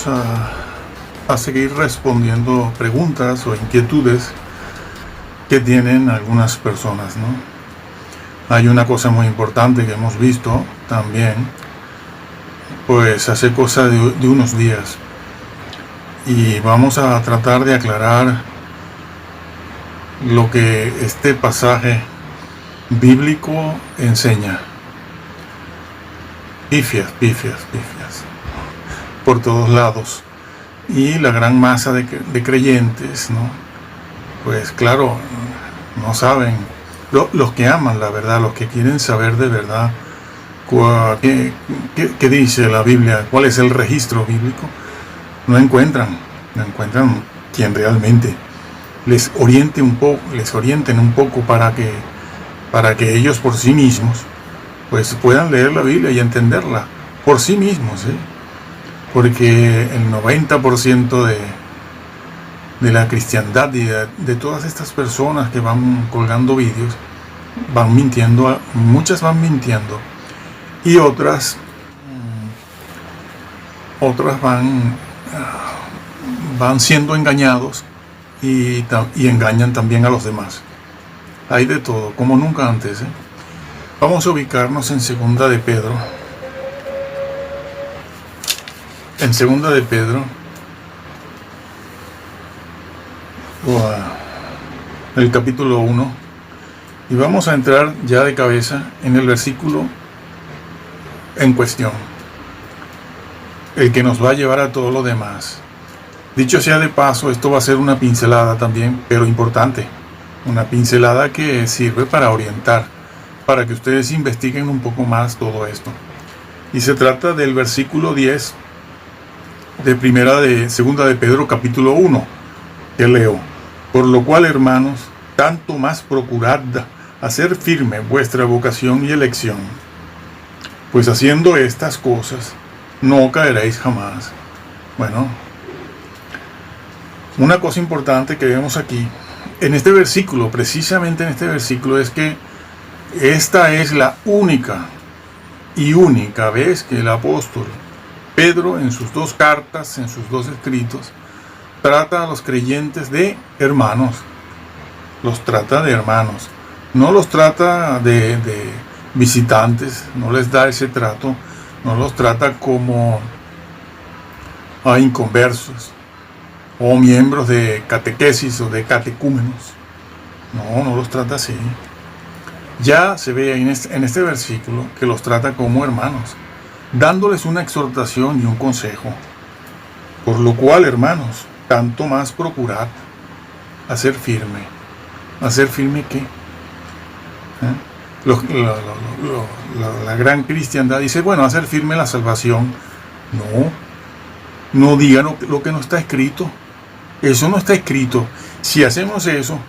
vamos a seguir respondiendo preguntas o inquietudes que tienen algunas personas, ¿no? Hay una cosa muy importante que hemos visto también, pues hace cosa de unos días, y vamos a tratar de aclarar lo que este pasaje bíblico enseña. Pifias por todos lados, y la gran masa de creyentes, ¿no? Pues claro, no saben, los que aman la verdad, los que quieren saber de verdad qué dice la Biblia, cuál es el registro bíblico, no encuentran quien realmente les orienten un poco para que ellos por sí mismos pues puedan leer la Biblia y entenderla por sí mismos, ¿eh? Porque el 90% de la cristiandad y de todas estas personas que van colgando vídeos van mintiendo, muchas van mintiendo, y otras van siendo engañados y engañan también a los demás. Hay de todo, como nunca antes, ¿eh? Vamos a ubicarnos en Segunda de Pedro. En Segunda de Pedro, el capítulo 1, y vamos a entrar ya de cabeza en el versículo en cuestión, el que nos va a llevar a todo lo demás. Dicho sea de paso, esto va a ser una pincelada también, pero importante, una pincelada que sirve para orientar, para que ustedes investiguen un poco más todo esto. Y se trata del versículo 10 de Segunda de Pedro capítulo 1, que leo: por lo cual, hermanos, tanto más procurad hacer firme vuestra vocación y elección, pues haciendo estas cosas no caeréis jamás. Bueno, una cosa importante que vemos aquí en este versículo, precisamente en este versículo, es que esta es la única vez que el apóstol Pedro, en sus dos cartas, en sus dos escritos, trata a los creyentes de hermanos. Los trata de hermanos. No los trata de visitantes, no les da ese trato, no los trata como a inconversos o miembros de catequesis o de catecúmenos. No los trata así. Ya se ve en este versículo que los trata como hermanos, dándoles una exhortación y un consejo. Por lo cual, hermanos, tanto más procurad hacer firme. ¿Hacer firme qué? La gran cristiandad dice, bueno, hacer firme la salvación. No digan lo que no está escrito. Eso no está escrito. Si hacemos eso,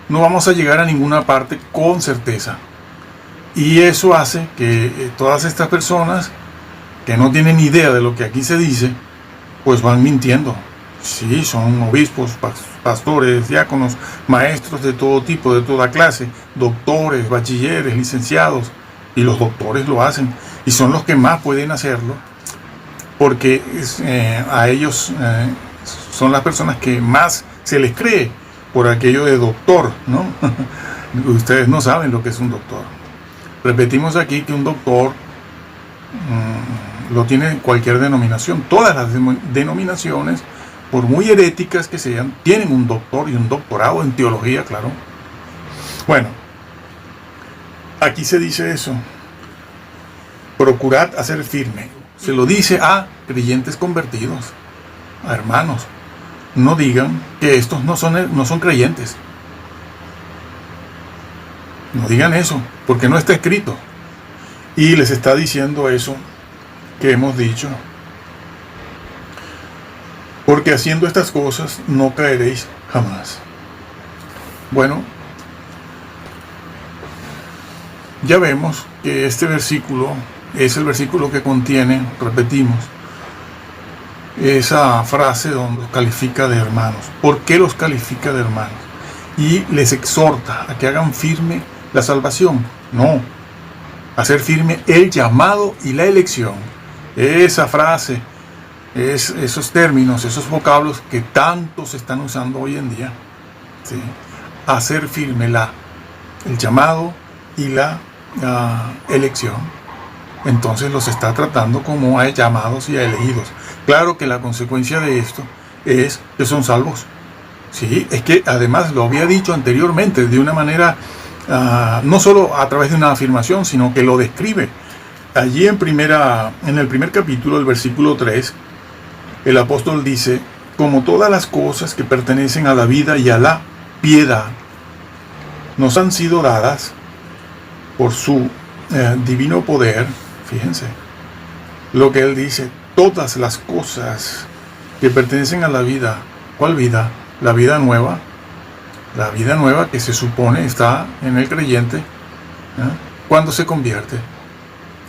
no vamos a llegar a ninguna parte con certeza. Y eso hace que todas estas personas que no tienen idea de lo que aquí se dice, pues van mintiendo. Sí, son obispos, pastores, diáconos, maestros de todo tipo, de toda clase, doctores, bachilleres, licenciados, y los doctores lo hacen, y son los que más pueden hacerlo, porque a ellos son las personas que más se les cree por aquello de doctor, ¿no? Ustedes no saben lo que es un doctor. Repetimos aquí que un doctor lo tiene cualquier denominación. Todas las denominaciones, por muy heréticas que sean, tienen un doctor y un doctorado en teología, claro. Bueno, aquí se dice eso. Procurad hacer firme. Se lo dice a creyentes convertidos, a hermanos. No digan que estos no son creyentes. No digan eso, porque no está escrito. Y les está diciendo eso que hemos dicho. Porque haciendo estas cosas no caeréis jamás. Bueno, ya vemos que este versículo es el versículo que contiene, repetimos, esa frase donde los califica de hermanos. ¿Por qué los califica de hermanos? Y les exhorta a que hagan firme la salvación. No, hacer firme el llamado y la elección. Esa frase esos términos, esos vocablos que tanto se están usando hoy en día, ¿sí? Hacer firme el llamado y la elección. Entonces los está tratando como a llamados y a elegidos. Claro que la consecuencia de esto es que son salvos. Sí, es que además lo había dicho anteriormente de una manera, no solo a través de una afirmación, sino que lo describe. Allí en el primer capítulo, el versículo 3, el apóstol dice: como todas las cosas que pertenecen a la vida y a la piedad nos han sido dadas por su divino poder. Fíjense lo que él dice: todas las cosas que pertenecen a la vida. ¿Cuál vida? La vida nueva. La vida nueva que se supone está en el creyente cuando se convierte.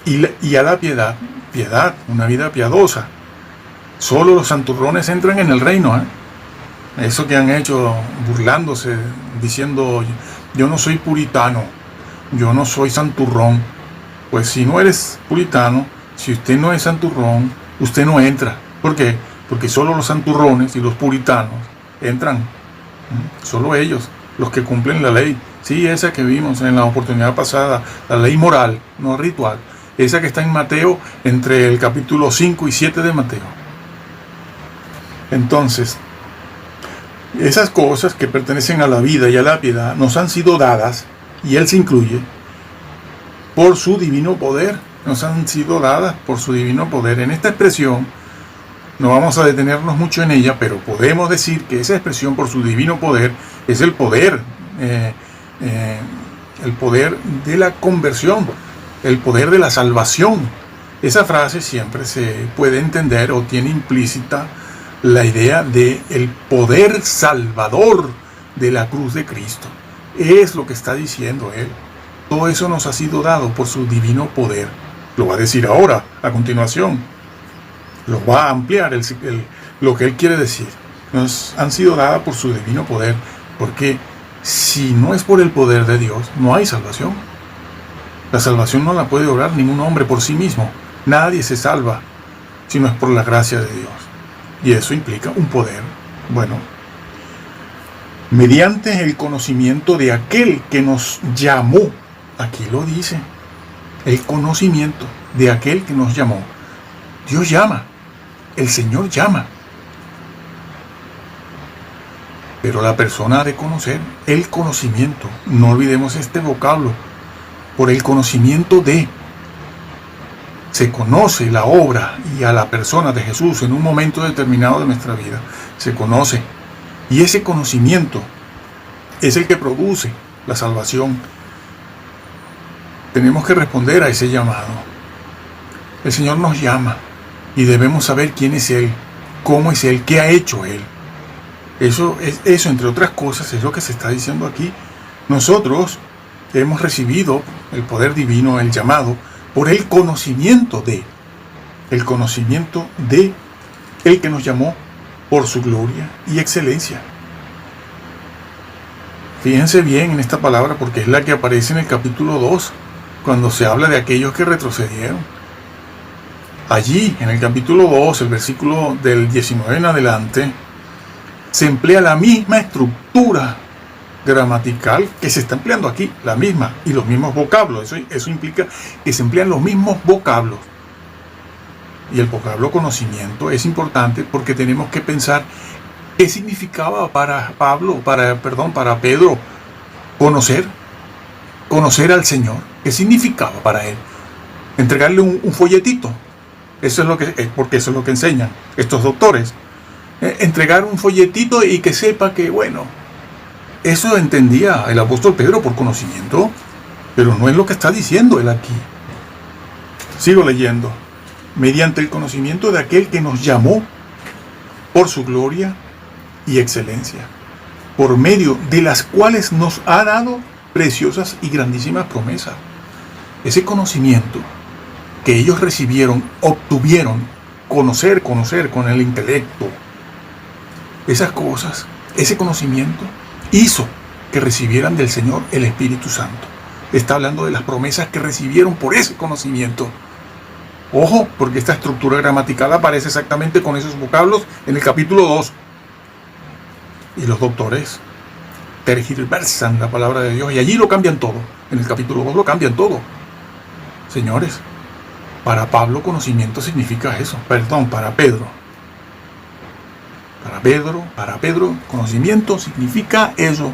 Y a la piedad, una vida piadosa. Solo los santurrones entran en el reino. Eso que han hecho burlándose, diciendo: yo no soy puritano, yo no soy santurrón. Pues si no eres puritano, si usted no es santurrón, usted no entra. ¿Por qué? Porque solo los santurrones y los puritanos entran. Solo ellos, los que cumplen la ley. Sí, esa que vimos en la oportunidad pasada, la ley moral, no ritual. Esa que está en Mateo, entre el capítulo 5 y 7 de Mateo. Entonces, esas cosas que pertenecen a la vida y a la piedad nos han sido dadas, y él se incluye, por su divino poder. Nos han sido dadas por su divino poder. En esta expresión, no vamos a detenernos mucho en ella, pero podemos decir que esa expresión por su divino poder es el poder de la conversión, el poder de la salvación. Esa frase siempre se puede entender o tiene implícita la idea de el poder salvador de la cruz de Cristo. Es lo que está diciendo él. Todo eso nos ha sido dado por su divino poder. Lo va a decir ahora, a continuación. Lo va a ampliar lo que él quiere decir. Nos han sido dadas por su divino poder, porque si no es por el poder de Dios, no hay salvación. La salvación no la puede obrar ningún hombre por sí mismo. Nadie se salva si no es por la gracia de Dios. Y eso implica un poder. Bueno, mediante el conocimiento de aquel que nos llamó. Aquí lo dice. El conocimiento de aquel que nos llamó. Dios llama. El Señor llama. Pero la persona ha de conocer el conocimiento. No olvidemos este vocablo. Por el conocimiento de. Se conoce la obra y a la persona de Jesús en un momento determinado de nuestra vida. Se conoce. Y ese conocimiento es el que produce la salvación. Tenemos que responder a ese llamado. El Señor nos llama y debemos saber quién es Él, cómo es Él, qué ha hecho Él. Eso, entre otras cosas, es lo que se está diciendo aquí. Nosotros hemos recibido el poder divino, el llamado, por el conocimiento de el que nos llamó por su gloria y excelencia. Fíjense bien en esta palabra, porque es la que aparece en el capítulo 2, cuando se habla de aquellos que retrocedieron. Allí, en el capítulo 2, el versículo del 19 en adelante, se emplea la misma estructura gramatical que se está empleando aquí, la misma, y los mismos vocablos. Eso implica que se emplean los mismos vocablos. Y el vocablo conocimiento es importante porque tenemos que pensar qué significaba para Pedro conocer al Señor. ¿Qué significaba para él? Entregarle un folletito. Porque eso es lo que enseñan estos doctores. Entregar un folletito y que sepa que, bueno, eso entendía el apóstol Pedro por conocimiento, pero no es lo que está diciendo él aquí. Sigo leyendo. Mediante el conocimiento de aquel que nos llamó por su gloria y excelencia, por medio de las cuales nos ha dado preciosas y grandísimas promesas. Ese conocimiento que ellos obtuvieron, conocer con el intelecto, esas cosas, ese conocimiento hizo que recibieran del Señor el Espíritu Santo. Está hablando de las promesas que recibieron por ese conocimiento. Ojo, porque esta estructura gramatical aparece exactamente con esos vocablos en el capítulo 2. Y los doctores tergiversan la palabra de Dios y allí lo cambian todo. En el capítulo 2 lo cambian todo. Señores, para Pablo conocimiento significa eso. Perdón, para Pedro. Para Pedro conocimiento significa eso.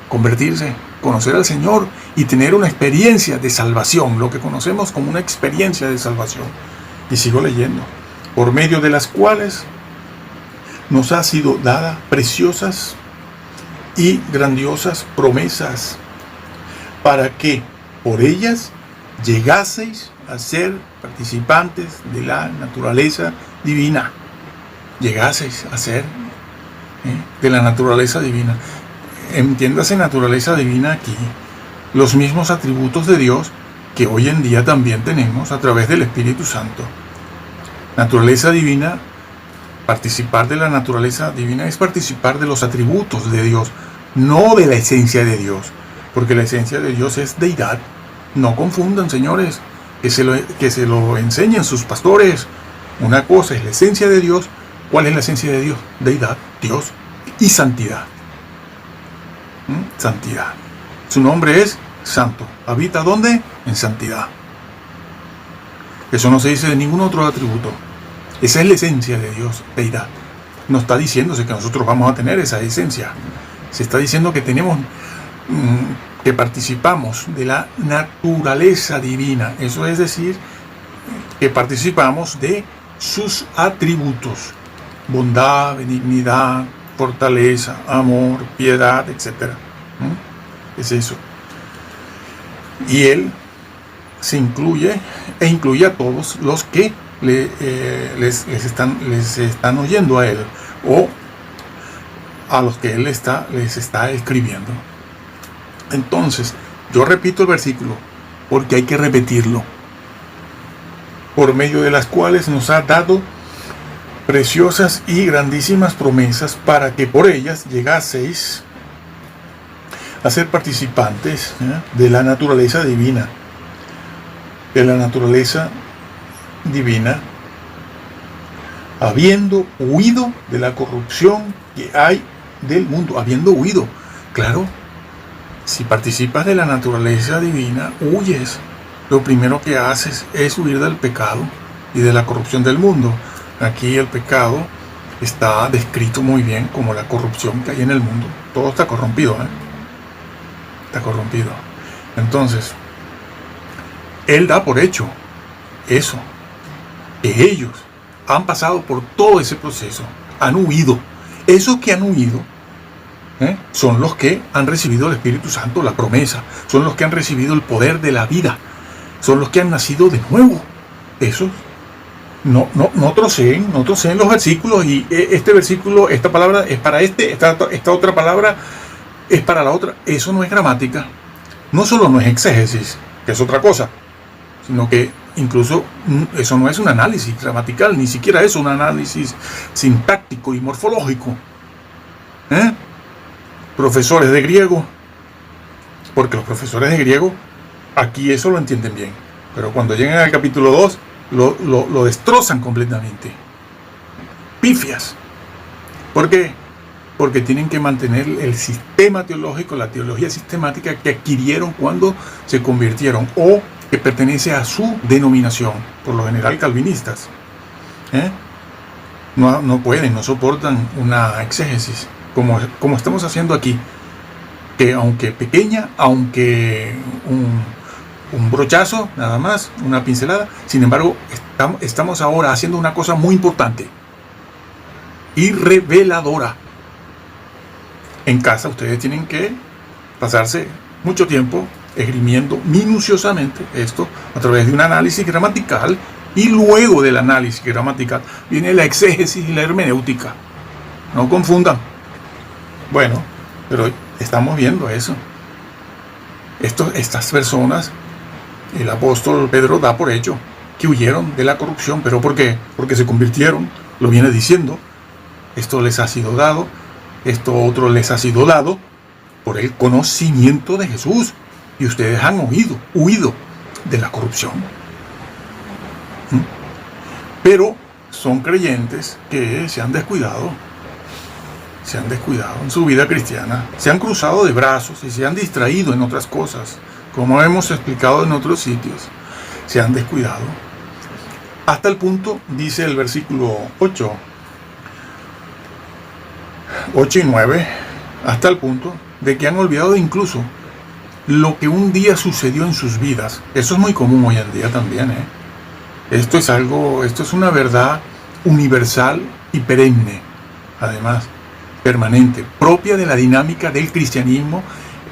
Convertirse, conocer al Señor y tener una experiencia de salvación, lo que conocemos como una experiencia de salvación. Y sigo leyendo. Por medio de las cuales nos ha sido dada preciosas y grandiosas promesas, para que por ellas llegaseis a ser participantes de la naturaleza divina. Llegaseis a ser de la naturaleza divina. Entiéndase naturaleza divina aquí, los mismos atributos de Dios que hoy en día también tenemos a través del Espíritu Santo. Naturaleza divina, participar de la naturaleza divina es participar de los atributos de Dios, no de la esencia de Dios, porque la esencia de Dios es deidad. No confundan, señores, que se lo enseñen sus pastores. Una cosa es la esencia de Dios. ¿Cuál es la esencia de Dios? Deidad, Dios y santidad. Santidad. Su nombre es santo. ¿Habita dónde? En santidad. Eso no se dice de ningún otro atributo. Esa es la esencia de Dios, deidad. No está diciéndose que nosotros vamos a tener esa esencia. Se está diciendo que tenemos, que participamos de la naturaleza divina. Eso es decir, que participamos de sus atributos. Bondad, benignidad, fortaleza, amor, piedad, etc. Es eso. Y Él se incluye e incluye a todos los que les están oyendo a Él, o a los que Él les está escribiendo. Entonces, yo repito el versículo porque hay que repetirlo. Por medio de las cuales nos ha dado preciosas y grandísimas promesas, para que por ellas llegaseis a ser participantes de la naturaleza divina. De la naturaleza divina, habiendo huido de la corrupción que hay del mundo. Habiendo huido. Claro, si participas de la naturaleza divina, huyes. Lo primero que haces es huir del pecado y de la corrupción del mundo. Aquí el pecado está descrito muy bien como la corrupción que hay en el mundo. Todo está corrompido, Está corrompido. Entonces, Él da por hecho eso, que ellos han pasado por todo ese proceso, han huido. Esos que han huido son los que han recibido el Espíritu Santo, la promesa, son los que han recibido el poder de la vida, son los que han nacido de nuevo. Esos no troceen los versículos, y este versículo, esta palabra es para esta otra palabra es para la otra. Eso no es gramática. No solo no es exégesis, que es otra cosa, sino que incluso eso no es un análisis gramatical, ni siquiera es un análisis sintáctico y morfológico. Profesores de griego, porque los profesores de griego aquí eso lo entienden bien, pero cuando llegan al capítulo 2 lo destrozan completamente. Pifias. ¿Por qué? Porque tienen que mantener el sistema teológico, la teología sistemática que adquirieron cuando se convirtieron, o que pertenece a su denominación, por lo general calvinistas. No pueden, no soportan una exégesis como estamos haciendo aquí, que aunque pequeña, aunque un brochazo, nada más, una pincelada, sin embargo, estamos ahora haciendo una cosa muy importante y reveladora. En casa ustedes tienen que pasarse mucho tiempo esgrimiendo minuciosamente esto a través de un análisis gramatical, y luego del análisis gramatical viene la exégesis y la hermenéutica. No confundan. Bueno, pero estamos viendo eso. Estas personas, el apóstol Pedro da por hecho que huyeron de la corrupción. ¿Pero por qué? Porque se convirtieron, lo viene diciendo. Esto les ha sido dado, esto otro les ha sido dado por el conocimiento de Jesús. Y ustedes han huido de la corrupción. ¿Mm? Pero son creyentes que se han descuidado en su vida cristiana, se han cruzado de brazos y se han distraído en otras cosas, como hemos explicado en otros sitios, se han descuidado. Hasta el punto, dice el versículo 8 y 9, hasta el punto de que han olvidado incluso lo que un día sucedió en sus vidas. Eso es muy común hoy en día también, ¿eh? Esto es una verdad universal y perenne, además, permanente, propia de la dinámica del cristianismo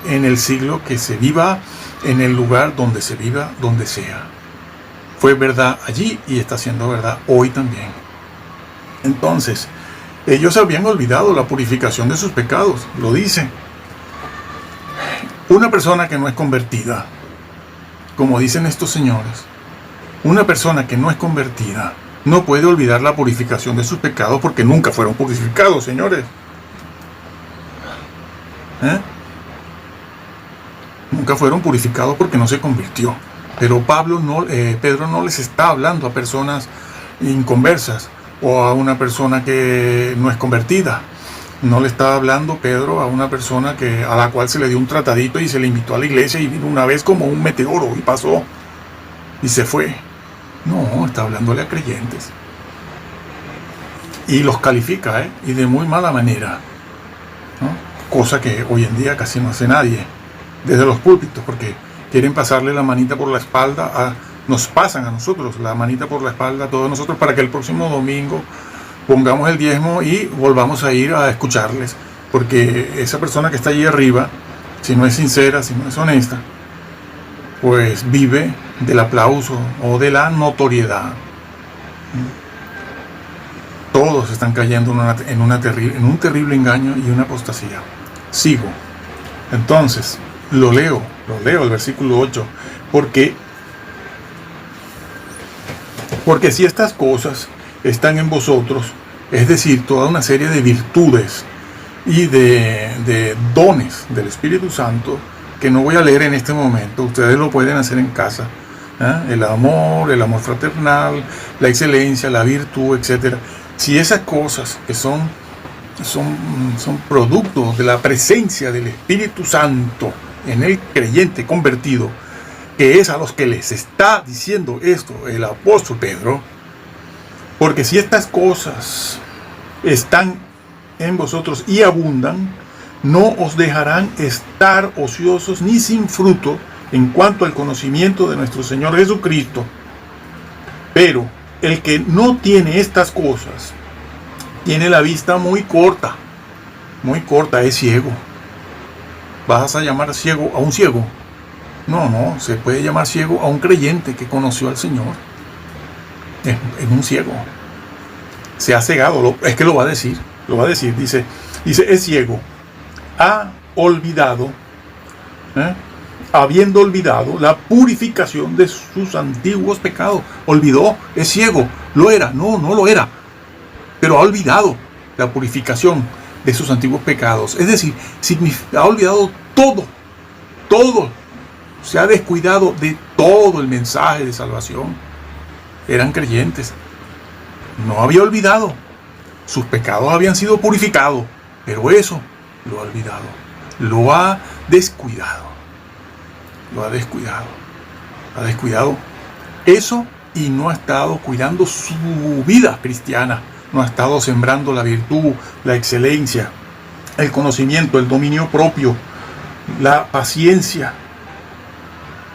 en el siglo que se viva, en el lugar donde se viva, donde sea. Fue verdad allí y está siendo verdad hoy también. Entonces, ellos habían olvidado la purificación de sus pecados, lo dice. Una persona que no es convertida, como dicen estos señores, una persona que no es convertida no puede olvidar la purificación de sus pecados porque nunca fueron purificados, señores. Nunca fueron purificados porque no se convirtió. Pero Pedro no les está hablando a personas inconversas o a una persona que no es convertida. No le está hablando Pedro a una persona a la cual se le dio un tratadito y se le invitó a la iglesia y vino una vez como un meteoro y pasó y se fue. No, está hablándole a creyentes. Y los califica, y de muy mala manera, ¿no? Cosa que hoy en día casi no hace nadie, desde los púlpitos, porque quieren pasarle la manita por la espalda, nos pasan a nosotros la manita por la espalda a todos nosotros para que el próximo domingo pongamos el diezmo y volvamos a ir a escucharles, porque esa persona que está allí arriba, si no es sincera, si no es honesta, pues vive del aplauso o de la notoriedad. Todos están cayendo en un terrible engaño y una apostasía. Sigo. Entonces, lo leo el versículo 8, porque si estas cosas están en vosotros, es decir, toda una serie de virtudes y de dones del Espíritu Santo, que no voy a leer en este momento, ustedes lo pueden hacer en casa, el amor fraternal, la excelencia, la virtud, etc. Si esas cosas que son productos de la presencia del Espíritu Santo en el creyente convertido, que es a los que les está diciendo esto el apóstol Pedro, porque si estas cosas están en vosotros y abundan, no os dejarán estar ociosos ni sin fruto en cuanto al conocimiento de nuestro Señor Jesucristo. Pero el que no tiene estas cosas tiene la vista muy corta, es ciego. ¿Vas a llamar ciego a un ciego? No, se puede llamar ciego a un creyente que conoció al Señor. Es un ciego. Se ha cegado, es que lo va a decir, dice, es ciego. Ha olvidado, habiendo olvidado la purificación de sus antiguos pecados. Olvidó, es ciego, lo era, no lo era, pero ha olvidado la purificación de sus antiguos pecados. Es decir, ha olvidado todo, se ha descuidado de todo el mensaje de salvación. Eran creyentes, no había olvidado, sus pecados habían sido purificados, pero eso lo ha olvidado, lo ha descuidado eso, y no ha estado cuidando su vida cristiana, no ha estado sembrando la virtud, la excelencia, el conocimiento, el dominio propio, la paciencia,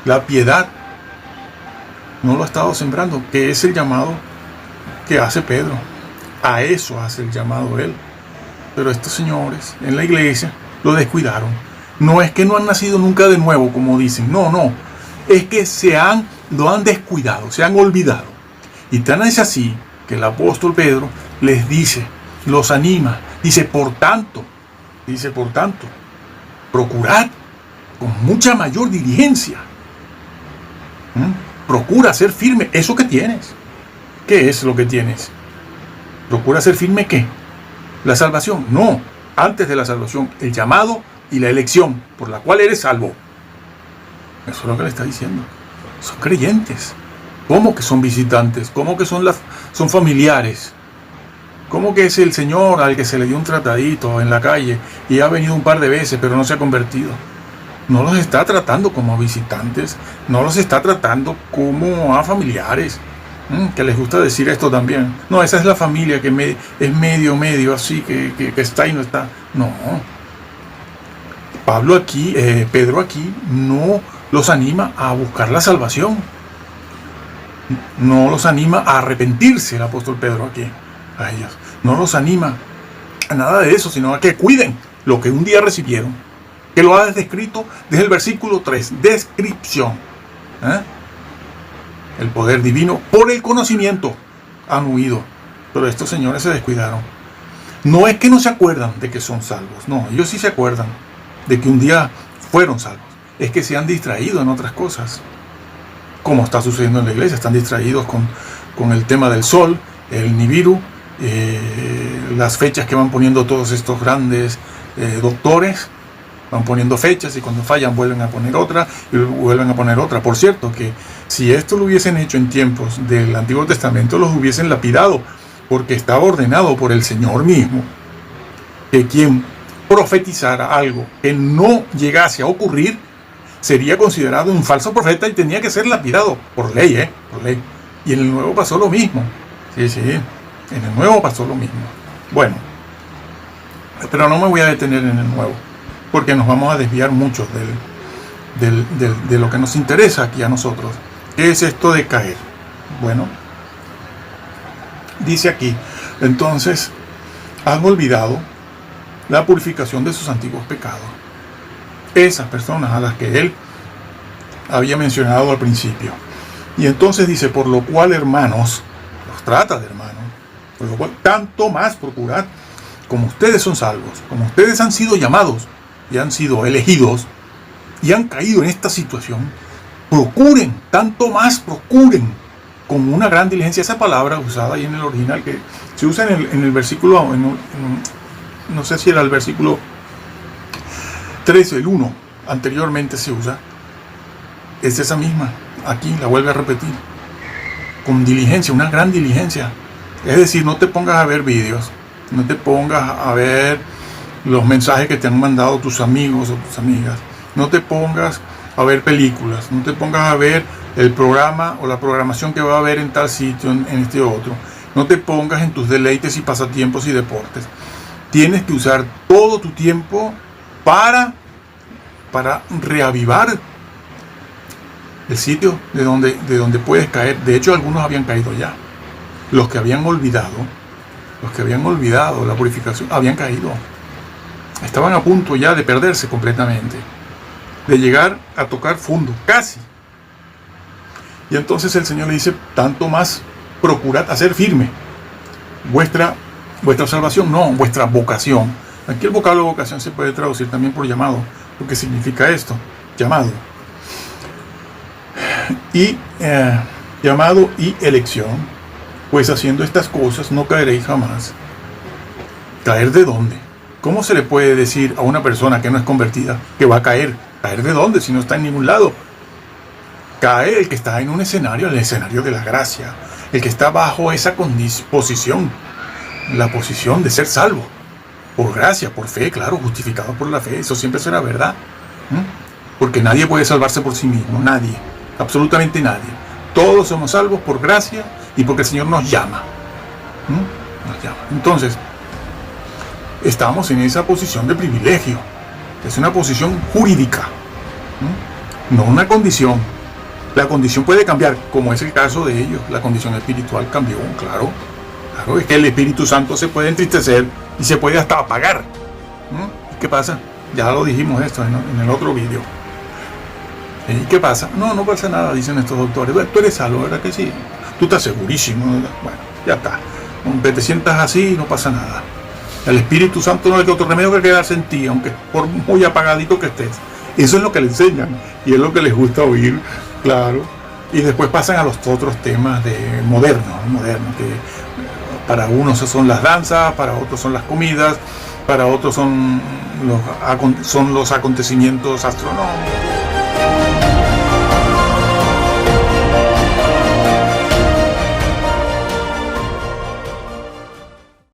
la piedad. No lo ha estado sembrando, que es el llamado que hace Pedro. A eso hace el llamado él. Pero estos señores en la iglesia lo descuidaron. No es que no han nacido nunca de nuevo, como dicen. No. Es que lo han descuidado, se han olvidado. Y tan es así que el apóstol Pedro les dice, los anima. Dice, por tanto, procurad con mucha mayor diligencia. Procura ser firme eso que tienes. ¿Qué es lo que tienes? Procura ser firme, ¿qué? La salvación. No, antes de la salvación, el llamado y la elección por la cual eres salvo. Eso es lo que le está diciendo. Son creyentes. ¿Cómo que son visitantes? ¿Cómo que son familiares? ¿Cómo que es el señor al que se le dio un tratadito en la calle y ha venido un par de veces pero no se ha convertido? No los está tratando como visitantes, no los está tratando como a familiares. Que les gusta decir esto también. No, esa es la familia que es medio así, que está y no está. No. Pedro aquí no los anima a buscar la salvación. No los anima a arrepentirse, el apóstol Pedro aquí, a ellos. No los anima a nada de eso, sino a que cuiden lo que un día recibieron. Que lo ha descrito desde el versículo 3. Descripción. El poder divino por el conocimiento han huido. Pero estos señores se descuidaron. No es que no se acuerdan de que son salvos. No, ellos sí se acuerdan de que un día fueron salvos. Es que se han distraído en otras cosas. Como está sucediendo en la iglesia. Están distraídos con el tema del sol, el Nibiru, las fechas que van poniendo todos estos grandes doctores. Van poniendo fechas y cuando fallan vuelven a poner otra y vuelven a poner otra. Por cierto, que si esto lo hubiesen hecho en tiempos del Antiguo Testamento, los hubiesen lapidado, porque estaba ordenado por el Señor mismo que quien profetizara algo que no llegase a ocurrir sería considerado un falso profeta y tenía que ser lapidado por ley, por ley. Y en el Nuevo pasó lo mismo. Sí, en el Nuevo pasó lo mismo. Bueno, pero no me voy a detener en el Nuevo, porque nos vamos a desviar mucho de lo que nos interesa aquí a nosotros. ¿Qué es esto de caer? Bueno, dice aquí, entonces, han olvidado la purificación de sus antiguos pecados. Esas personas a las que él había mencionado al principio. Y entonces dice, por lo cual, hermanos, los trata de hermanos, por lo cual, tanto más procurad, como ustedes son salvos, como ustedes han sido llamados, y han sido elegidos y han caído en esta situación, procuren, tanto más procuren, con una gran diligencia. Esa palabra usada ahí en el original, que se usa en el versículo, no sé si era el versículo 13, el 1, anteriormente se usa, es esa misma, aquí la vuelve a repetir, con diligencia, una gran diligencia. Es decir, no te pongas a ver vídeos, no te pongas a ver los mensajes que te han mandado tus amigos o tus amigas. No te pongas a ver películas. No te pongas a ver el programa o la programación que va a haber en tal sitio, en este otro. No te pongas en tus deleites y pasatiempos y deportes. Tienes que usar todo tu tiempo para reavivar el sitio de donde puedes caer. De hecho, algunos habían caído ya. Los que habían olvidado la purificación, habían caído. Estaban a punto ya de perderse completamente, de llegar a tocar fondo, casi. Y entonces el Señor le dice, tanto más procurad hacer firme vuestra salvación, no, vuestra vocación. Aquí el vocablo vocación se puede traducir también por llamado, lo que significa esto, llamado. Y llamado y elección, pues haciendo estas cosas no caeréis jamás. ¿Caer de dónde? ¿Cómo se le puede decir a una persona que no es convertida que va a caer? ¿Caer de dónde si no está en ningún lado? Cae el que está en un escenario, el escenario de la gracia, el que está bajo esa posición, la posición de ser salvo, por gracia, por fe, claro, justificado por la fe. Eso siempre será verdad, porque nadie puede salvarse por sí mismo, nadie, absolutamente nadie. Todos somos salvos por gracia y porque el Señor nos llama. Nos llama. Entonces, estamos en esa posición de privilegio. Es una posición jurídica, no una condición. La condición puede cambiar, como es el caso de ellos. La condición espiritual cambió, claro. Claro, es que el Espíritu Santo se puede entristecer y se puede hasta apagar. ¿Qué pasa? Ya lo dijimos esto en el otro vídeo. ¿Y qué pasa? No pasa nada, dicen estos doctores. Bueno, tú eres salvo, ¿verdad que sí? Tú estás segurísimo. Bueno, ya está. Aunque te sientas así, no pasa nada. El Espíritu Santo no hay otro remedio que quedarse en ti, aunque por muy apagadito que estés. Eso es lo que le enseñan y es lo que les gusta oír, claro. Y después pasan a los otros temas modernos, que para unos son las danzas, para otros son las comidas, para otros son los acontecimientos astronómicos.